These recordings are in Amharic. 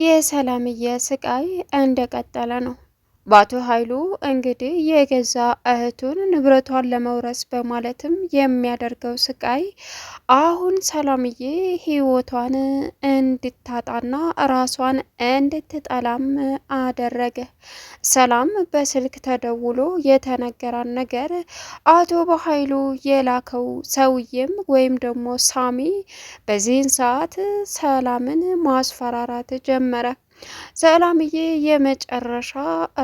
የሰላምዬ ስቃይ እንደቀጠለ ነው። በአቶ ኃይሉ እንግዲህ የገዛ እህቱን ንብረቷን ለመውረስ በማለትም የሚያደርገው ስቃይ አሁን ሰላምዬ ህይወቷን እንድታጣና ራሷን እንድትጠላም አደረገ። ሰላም በስልክ ተደውሎ የተነገራን ነገር አቶ በኃይሉ የላከው ሰውዬም ወይም ደግሞ ሳሚ በዚህን ሰዓት ሰላምን ማስፈራራት ጀመረ። ሰላምዬ የመጨረሻ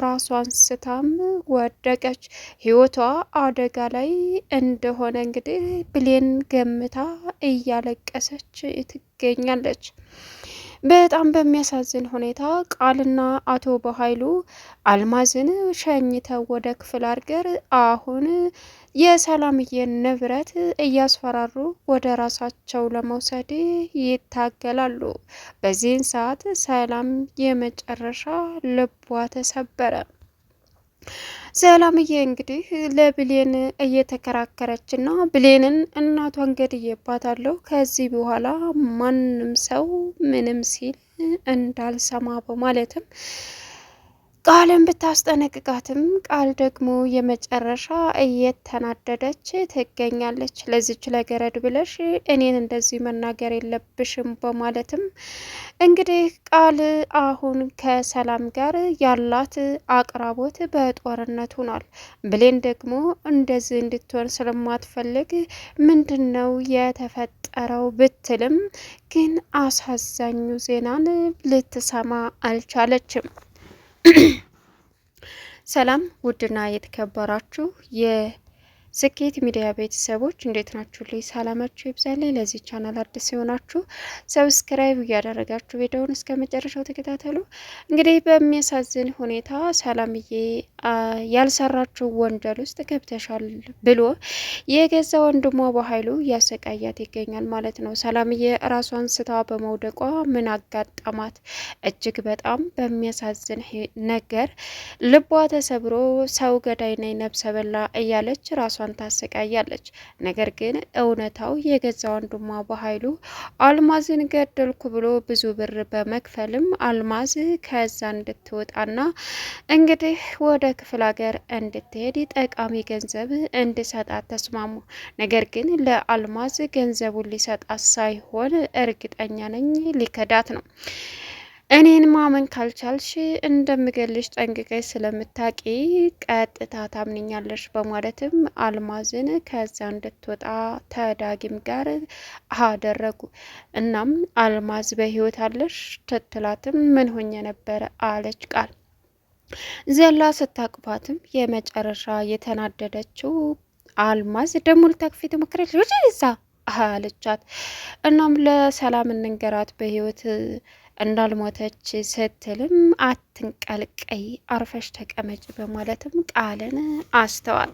ራሷን ስታም ወደቀች። ህይወቷ አደጋ ላይ እንደሆነ እንግዲህ ብሌን ገምታ እያለቀሰች ትገኛለች። በጣም በሚያሳዝን ሁኔታ ቃልና አቶ በኃይሉ አልማዝን ሸኝተው ወደ ክፍለ ሀገር አሁን የሰላምዬን ንብረት እያስፈራሩ ወደ ራሳቸው ለመውሰድ ይታገላሉ። በዚህን ሰዓት ሰላም የመጨረሻ ልቧ ተሰበረ። ሰላምዬ እንግዲህ ለብሌን እየተከራከረችና ብሌንን እናቷን ገድዬባታለሁ ከዚህ በኋላ ማንም ሰው ምንም ሲል እንዳልሰማ በማለትም ቃልን ብታስጠነቅቃትም ቃል ደግሞ የመጨረሻ እየተናደደች ትገኛለች። ለዚች ለገረድ ብለሽ እኔን እንደዚህ መናገር የለብሽም በማለትም እንግዲህ ቃል አሁን ከሰላም ጋር ያላት አቅራቦት በጦርነት ሆኗል። ብሌን ደግሞ እንደዚህ እንድትሆን ስለማትፈልግ ምንድን ነው የተፈጠረው ብትልም ግን አሳዛኙ ዜናን ልትሰማ አልቻለችም። ሰላም ውድና የተከበራችሁ የስኬት ሚዲያ ቤተሰቦች እንዴት ናችሁ? ላይ ሰላማችሁ ይብዛልኝ። ለዚህ ቻናል አዲስ የሆናችሁ ሰብስክራይብ እያደረጋችሁ ቪዲዮውን እስከ መጨረሻው ተከታተሉ። እንግዲህ በሚያሳዝን ሁኔታ ሰላምዬ ያልሰራችው ወንጀል ውስጥ ገብተሻል ብሎ የገዛ ወንድሟ በኃይሉ እያሰቃያት ይገኛል ማለት ነው። ሰላምዬ ራሷን ስታ በመውደቋ ምን አጋጠማት? እጅግ በጣም በሚያሳዝን ነገር ልቧ ተሰብሮ ሰው ገዳይ ነኝ ነብሰ በላ እያለች ራሷን ታሰቃያለች። ነገር ግን እውነታው የገዛ ወንድሟ በኃይሉ አልማዝን ገደልኩ ብሎ ብዙ ብር በመክፈልም አልማዝ ከዛ እንድትወጣና እንግዲህ ወደ ክፍለ ሀገር እንድትሄድ ጠቃሚ ገንዘብ እንዲሰጣት ተስማሙ። ነገር ግን ለአልማዝ ገንዘቡን ሊሰጣት ሳይሆን እርግጠኛ ነኝ ሊከዳት ነው። እኔን ማመን ካልቻልሽ እንደምገልሽ ጠንቅቀሽ ስለምታቂ ቀጥታ ታምንኛለሽ በማለትም አልማዝን ከዛ እንድትወጣ ተዳጊም ጋር አደረጉ። እናም አልማዝ በህይወት አለሽ ትትላትም ምን ሆኜ ነበረ አለች ቃል ዘላ ስታቅፋትም የመጨረሻ የተናደደችው አልማዝ ደግሞ ልታቅፊ ተሞክረች እዛ አለቻት። እናም ለሰላም እንንገራት በህይወት እንዳልሞተች ስትልም አትንቀልቀይ አርፈሽ ተቀመጭ በማለትም ቃልን አስተዋል።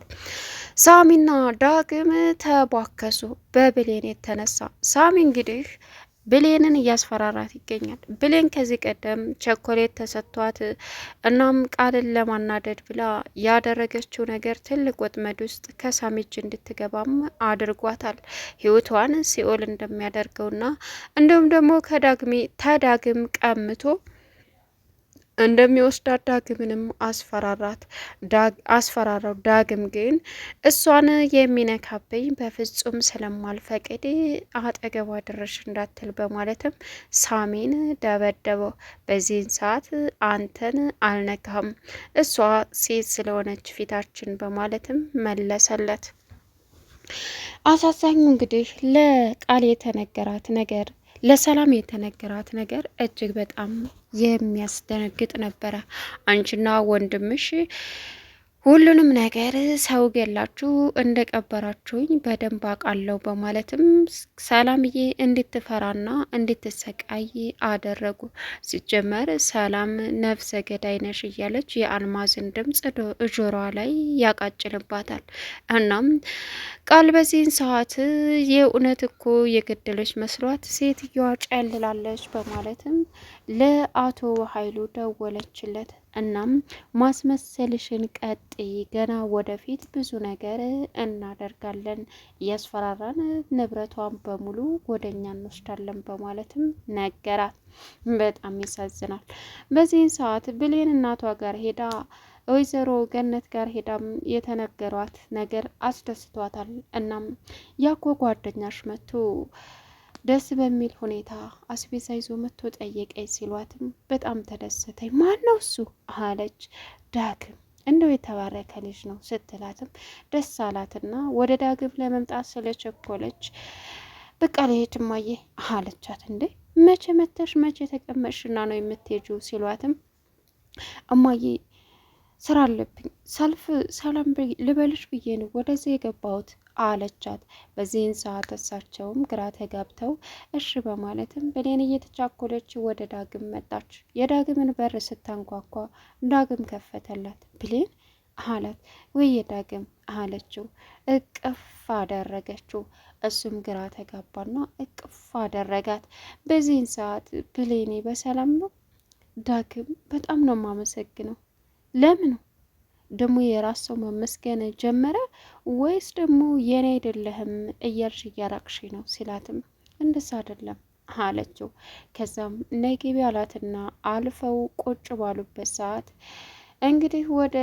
ሳሚና ዳግም ተቧከሱ በብሌን የተነሳ። ሳሚ እንግዲህ ብሌንን እያስፈራራት ይገኛል። ብሌን ከዚህ ቀደም ቸኮሌት ተሰጥቷት እናም ቃልን ለማናደድ ብላ ያደረገችው ነገር ትልቅ ወጥመድ ውስጥ ከሳሚ እጅ እንድትገባም አድርጓታል። ህይወቷን ሲኦል እንደሚያደርገውና እንዲሁም ደግሞ ተዳግም ቀምቶ እንደሚወስዳት ዳግምንም አስፈራራው። ዳግም ግን እሷን የሚነካብኝ በፍጹም ስለማልፈቅድ አጠገቧ ድረሽ እንዳትል በማለትም ሳሚን ደበደበው። በዚህን ሰዓት አንተን አልነካም እሷ ሴት ስለሆነች ፊታችን በማለትም መለሰለት። አሳዛኙ እንግዲህ ለቃል የተነገራት ነገር ለሰላም የተነገራት ነገር እጅግ በጣም የሚያስደነግጥ ነበረ። አንቺና ወንድምሽ ሁሉንም ነገር ሰው ገላችሁ እንደቀበራችሁኝ በደንብ አውቃለሁ በማለትም ሰላምዬ እንድትፈራና እንድትሰቃይ አደረጉ። ሲጀመር ሰላም ነፍሰ ገዳይ ነሽ እያለች የአልማዝን ድምጽ ጆሮዋ ላይ ያቃጭልባታል። እናም ቃል በዚህን ሰዓት የእውነት እኮ የገደለች መስሏት ሴትዮዋ ጨልላለች በማለትም ለአቶ ኃይሉ ደወለችለት። እናም ማስመሰልሽን ቀጥይ፣ ገና ወደፊት ብዙ ነገር እናደርጋለን፣ እያስፈራራን ንብረቷን በሙሉ ወደኛ እንወስዳለን በማለትም ነገራት። በጣም ያሳዝናል። በዚህን ሰዓት ብሌን እናቷ ጋር ሄዳ ወይዘሮ ገነት ጋር ሄዳም የተነገሯት ነገር አስደስቷታል። እናም ያኮ ጓደኛሽ መጥቶ ደስ በሚል ሁኔታ አስቤዛ ይዞ መጥቶ ጠየቀኝ ሲሏትም በጣም ተደሰተኝ። ማን ነው እሱ አለች። ዳግም እንደው የተባረከ ልጅ ነው ስትላትም ደስ አላትና ወደ ዳግም ለመምጣት ስለቸኮለች በቃ ልሄድ እማዬ አለቻት። እንዴ መቼ መተሽ መቼ ተቀመጥሽና ነው የምትሄጂው ሲሏትም እማዬ ስራ አለብኝ ሰላም ልበልሽ ብዬ ነው ወደዚህ የገባሁት አለቻት። በዚህን ሰዓት እሳቸውም ግራ ተጋብተው እሺ በማለትም ብሌን እየተቻኮለች ወደ ዳግም መጣች። የዳግምን በር ስታንኳኳ ዳግም ከፈተላት። ብሌን አላት። ወይ ዳግም አለችው። እቅፍ አደረገችው። እሱም ግራ ተጋባና እቅፍ አደረጋት። በዚህን ሰዓት ብሌኔ በሰላም ነው? ዳግም በጣም ነው የማመሰግነው። ለምን ደግሞ የራስ ሰው መመስገን ጀመረ ወይስ ደግሞ የኔ አይደለህም እያልሽ እያራቅሽ ነው ሲላትም እንደዛ አይደለም አለችው። ከዛም ነይ ግቢ አላትና አልፈው ቁጭ ባሉበት ሰዓት እንግዲህ ወደ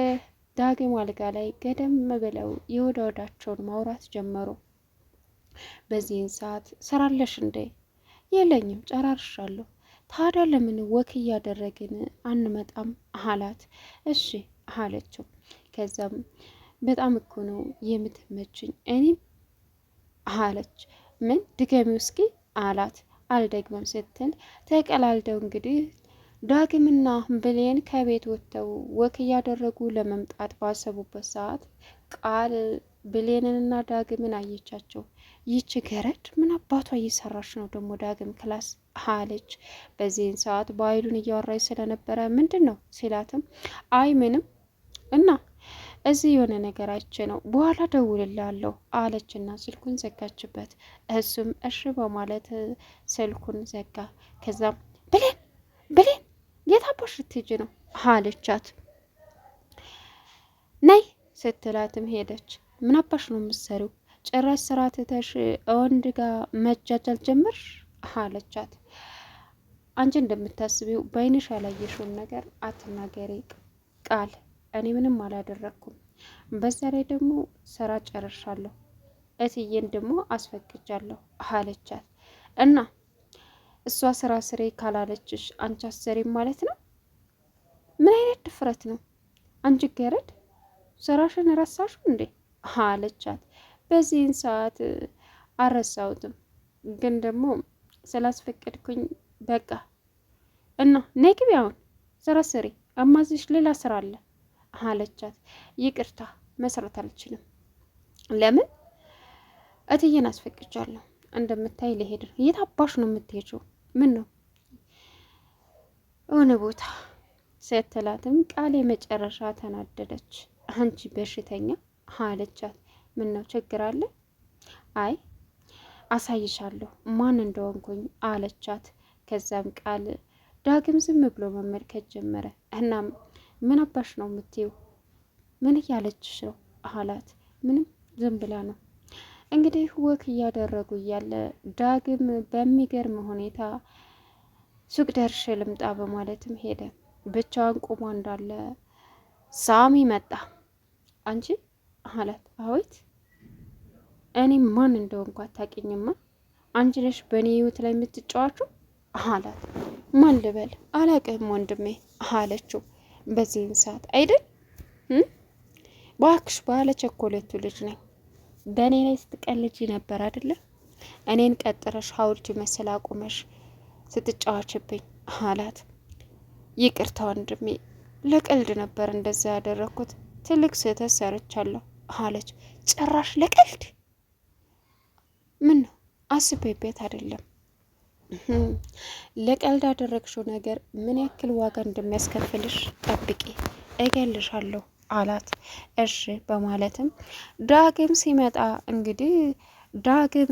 ዳግም አልጋ ላይ ገደም ብለው የወደ ወዳቸውን ማውራት ጀመሩ። በዚህን ሰዓት ሰራለሽ እንዴ? የለኝም ጨራርሻለሁ። ታዲያ ለምን ወክ እያደረግን አንመጣም አላት። እሺ አለችው። ከዛም በጣም እኮ ነው የምትመችኝ እኔም አለች። ምን ድገሚ እስኪ አላት። አልደግመም ስትል ተቀላልደው እንግዲህ ዳግምና ብሌን ከቤት ወጥተው ወክ እያደረጉ ለመምጣት ባሰቡበት ሰዓት ቃል ብሌንንና ዳግምን አየቻቸው። ይች ገረድ ምን አባቷ እየሰራች ነው ደግሞ ዳግም ክላስ አለች። በዚህን ሰዓት በኃይሉን እያወራች ስለነበረ ምንድን ነው ሲላትም አይ ምንም እና እዚህ የሆነ ነገር አይቼ ነው በኋላ ደውልላለሁ አለችና ስልኩን ዘጋችበት። እሱም እሺ በማለት ስልኩን ዘጋ። ከዛም ብሌን የት አባሽ ልትሄጂ ነው አለቻት። ነይ ስትላትም ሄደች። ምን አባሽ ነው የምትሰሪው? ጭራሽ ስራ ትተሽ ወንድ ጋር መጃጃል ጀመርሽ አለቻት። አንቺ እንደምታስቢው በአይንሽ ያላየሽውን ነገር አትናገሪ ቃል፣ እኔ ምንም አላደረግኩም። በዛ ላይ ደግሞ ስራ ጨርሻለሁ፣ እትዬን ደግሞ አስፈቅጃለሁ አለቻት። እና እሷ ስራ ስሬ ካላለችሽ አንቺ አሰሪም ማለት ነው? ምን አይነት ድፍረት ነው አንቺ ገረድ፣ ስራሽን ረሳሽው እንዴ አለቻት። በዚህን ሰዓት አልረሳሁትም፣ ግን ደግሞ ስላስፈቀድኩኝ በቃ እና ነይ ግቢ አሁን ስራ ስሪ፣ አማዝሽ ሌላ ስራ አለ አለቻት። ይቅርታ መስራት አልችልም። ለምን? እትዬን አስፈቅጃለሁ፣ እንደምታይ ልሄድ ነው። የት አባሽ ነው የምትሄጂው? ምን ነው የሆነ ቦታ ስትላትም ቃል የመጨረሻ ተናደደች። አንቺ በሽተኛ አለቻት። ምን ነው ችግር አለ? አይ አሳይሻለሁ ማን እንደሆንኩኝ አለቻት። ከዛም ቃል ዳግም ዝም ብሎ መመልከት ጀመረ። እናም ምን አባሽ ነው የምትይው? ምን እያለችሽ ነው አላት። ምንም ዝም ብላ ነው። እንግዲህ ወክ እያደረጉ እያለ ዳግም በሚገርም ሁኔታ ሱቅ ደርሼ ልምጣ በማለትም ሄደ። ብቻዋን ቁሟ እንዳለ ሳሚ መጣ። አንቺ አላት። አዎት እኔ ማን እንደሆንኩ አታውቂኝማ፣ አንቺ ነሽ በእኔ ህይወት ላይ የምትጫዋቹ አላት። ማን ልበል አላውቅህም ወንድሜ አለችው። በዚህን ሰዓት አይደል ባክሽ ባለ ቸኮሌቱ ልጅ ነኝ፣ በእኔ ላይ ስትቀልጂ ነበር አይደለ? እኔን ቀጥረሽ ሀውልት መስል አቁመሽ ስትጫዋችብኝ አላት። ይቅርታ ወንድሜ፣ ለቀልድ ነበር እንደዛ ያደረኩት፣ ትልቅ ስህተት ሰርቻለሁ አለች። ጭራሽ ለቀልድ? ምን ነው አስቤበት አይደለም። ለቀልድ ያደረግሽው ነገር ምን ያክል ዋጋ እንደሚያስከፍልሽ ጠብቂ፣ እገልሻለሁ አላት። እሺ በማለትም ዳግም ሲመጣ እንግዲህ ዳግም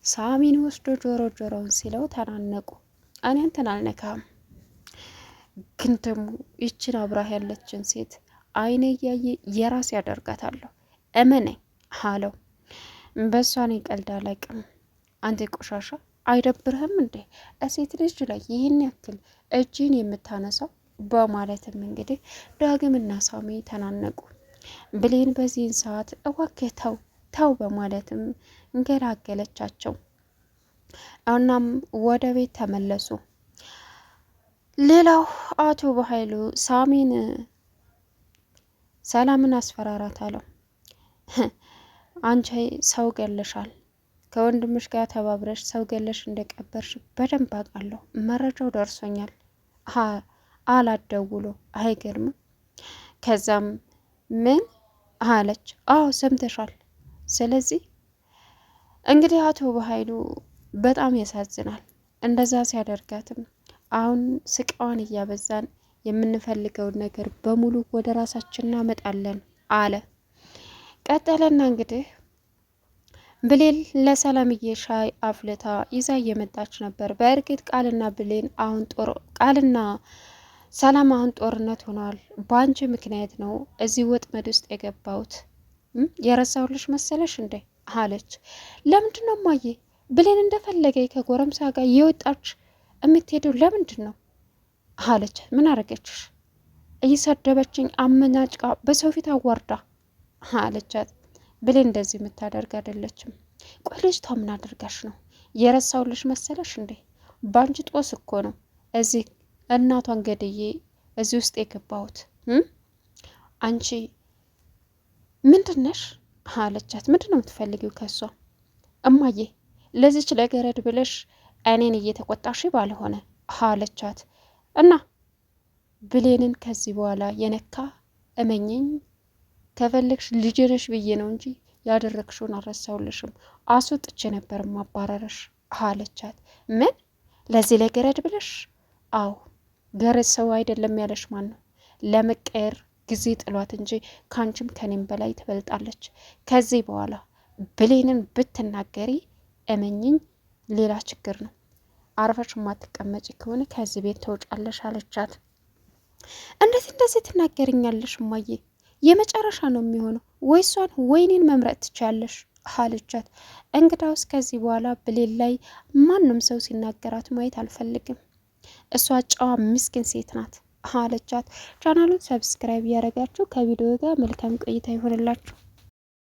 ሳሚን ወስዶ ጆሮውን ሲለው ተናነቁ። እኔ እንትን አልነካም ግን ደግሞ ይችን አብራህ ያለችን ሴት አይኔ እያየ የራስ ያደርጋታለሁ እመነኝ አለው። በሷን ቀልድ አላቅም። አንተ ቆሻሻ አይደብርህም እንዴ እሴት ልጅ ላይ ይህን ያክል እጅን የምታነሳው? በማለትም እንግዲህ ዳግምና ሳሚ ተናነቁ። ብሌን በዚህን ሰዓት እባክህ ተው ተው በማለትም እንገላገለቻቸው። እናም ወደ ቤት ተመለሱ። ሌላው አቶ በኃይሉ ሳሚን ሰላምን አስፈራራት አለው። አንቺ ሰው ገለሻል፣ ከወንድምሽ ጋር ተባብረሽ ሰው ገለሽ እንደቀበርሽ በደንብ አውቃለሁ፣ መረጃው ደርሶኛል አላደውሎ አይገርምም። ከዛም ምን አለች? አዎ ሰምተሻል። ስለዚህ እንግዲህ አቶ በኃይሉ በጣም ያሳዝናል። እንደዛ ሲያደርጋትም አሁን ስቃዋን እያበዛን የምንፈልገውን ነገር በሙሉ ወደ ራሳችን እናመጣለን አለ። ቀጠለና እንግዲህ ብሌን ለሰላምዬ ሻይ አፍልታ ይዛ እየመጣች ነበር። በእርግጥ ቃልና ሰላም አሁን ጦርነት ሆነዋል። በአንቺ ምክንያት ነው እዚህ ወጥመድ ውስጥ የገባሁት። የረሳሁልሽ መሰለሽ እንዴ አለች። ለምንድን ነው እማዬ ብሌን እንደፈለገ ከጎረምሳ ጋር እየወጣች የምትሄደው ለምንድን ነው አለች። ምን አረገችሽ? እየሰደበችኝ አመናጭቃ በሰው ፊት አዋርዳ አለቻት። ብሌን እንደዚህ የምታደርግ አይደለችም። ቆይ ልጅቷ ምን አድርጋሽ ነው? የረሳሁልሽ መሰለሽ እንዴ? ባንቺ ጦስ እኮ ነው እዚህ እናቷን ገድዬ እዚህ ውስጥ የገባሁት። አንቺ ምንድነሽ አለቻት። ምንድን ነው የምትፈልጊው ከሷ? እማዬ ለዚች ለገረድ ብለሽ እኔን እየተቆጣሽ ባልሆነ አለቻት። እና ብሌንን ከዚህ በኋላ የነካ እመኘኝ፣ ከፈለግሽ ልጄ ነሽ ብዬ ነው እንጂ ያደረግሽውን አልረሳሁልሽም፣ አስወጥቼ ነበር ማባረረሽ አለቻት። ምን ለዚህ ለገረድ ብለሽ? አዎ ገረድ ሰው አይደለም ያለሽ ማን ነው? ለመቀየር ጊዜ ጥሏት እንጂ ካንቺም ከኔም በላይ ትበልጣለች። ከዚህ በኋላ ብሌንን ብትናገሪ እመኝኝ ሌላ ችግር ነው። አርፈሽ ማትቀመጪ ከሆነ ከዚህ ቤት ተውጫለሽ አለቻት። እንዴት እንደዚህ ትናገርኛለሽ እማዬ? የመጨረሻ ነው የሚሆነው። ወይ እሷን ወይኔን መምረጥ ትችያለሽ አለቻት። እንግዳውስ ከዚህ በኋላ ብሌን ላይ ማንም ሰው ሲናገራት ማየት አልፈልግም። እሷ ጨዋ ምስኪን ሴት ናት አለቻት። ቻናሉን ሰብስክራይብ እያደረጋችሁ ከቪዲዮ ጋር መልካም ቆይታ ይሆንላችሁ።